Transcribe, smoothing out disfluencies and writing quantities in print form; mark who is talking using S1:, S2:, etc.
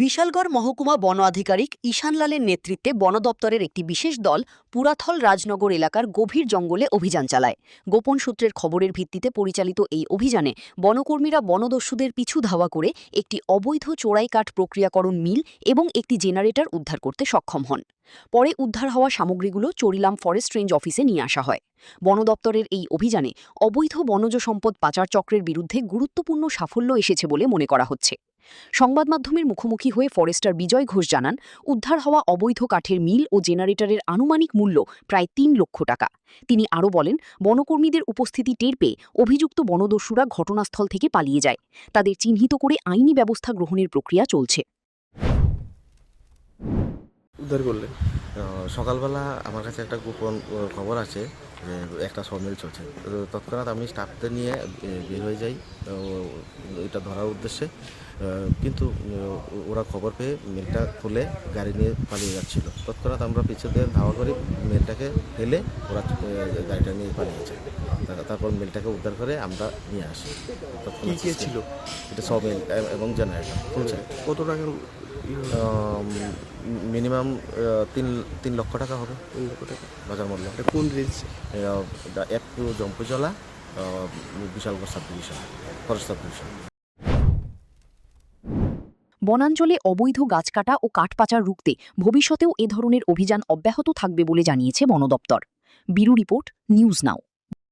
S1: বিশালগড় মহকুমা বন আধিকারিক ঈশানলালের নেতৃত্বে বন দপ্তরের একটি বিশেষ দল পুরাথল রাজনগর এলাকার গভীর জঙ্গলে অভিযান চালায়। গোপন সূত্রের খবরের ভিত্তিতে পরিচালিত এই অভিযানে বনকর্মীরা বনদস্যুদের পিছু ধাওয়া করে একটি অবৈধ চোরাই কাঠ প্রক্রিয়াকরণ মিল এবং একটি জেনারেটর উদ্ধার করতে সক্ষম হন। পরে উদ্ধার হওয়া সামগ্রীগুলো চরিলাম ফরেস্ট রেঞ্জ অফিসে নিয়ে আসা হয়। বন দপ্তরের এই অভিযানে অবৈধ বনজ সম্পদ পাচার চক্রের বিরুদ্ধে গুরুত্বপূর্ণ সাফল্য এসেছে বলে মনে করা হচ্ছে। সংবাদ মাধ্যমের মুখোমুখি হয়ে ফরেস্টার বিজয় ঘোষ জানান, উদ্ধার হওয়া অবৈধ কাঠের মিল ও জেনারেটরের আনুমানিক মূল্য প্রায় ৩ লক্ষ টাকা। তিনি আরও বলেন, বনকর্মীদের উপস্থিতি টের পেয়ে অভিযুক্ত বনদস্যুরা ঘটনাস্থল থেকে পালিয়ে যায়। তাদের চিহ্নিত করে আইনি ব্যবস্থা গ্রহণের প্রক্রিয়া চলছে।
S2: উদ্ধার করলেন?
S3: সকালবেলা আমার কাছে একটা গোপন খবর আছে যে একটা সমিল চলছে। তৎক্ষণাৎ আমি স্টাফদের নিয়ে বের হয়ে যাই এটা ধরার উদ্দেশ্যে, কিন্তু ওরা খবর পেয়ে মিলটা খুলে গাড়ি নিয়ে পালিয়ে যাচ্ছিল। তৎক্ষণাৎ আমরা পিছু দিয়ে ধাওয়া করি, মিলটাকে ফেলে ওরা গাড়িটা নিয়ে পালিয়েছে। তারপর মিলটাকে উদ্ধার করে আমরা নিয়ে আসি।
S2: কি কে ছিল?
S3: এটা সমিল এবং জেনারেটর চলছে।
S2: কত টাকার?
S3: মিনিমাম ৩ লক্ষ টাকা হবে
S2: ৩ লক্ষ টাকা
S3: বাজার মূল্য।
S2: এটা কোন রেঞ্জ?
S3: একটু Jampujala, Bishalgarh sub division, forest sub division.
S1: বনাঞ্চলে অবৈধ গাছ কাটা ও কাঠ পাচার রুখতে ভবিষ্যতেও এ ধরনের অভিযান অব্যাহত থাকবে বলে জানিয়েছে বন দপ্তর। Bureau report, news now.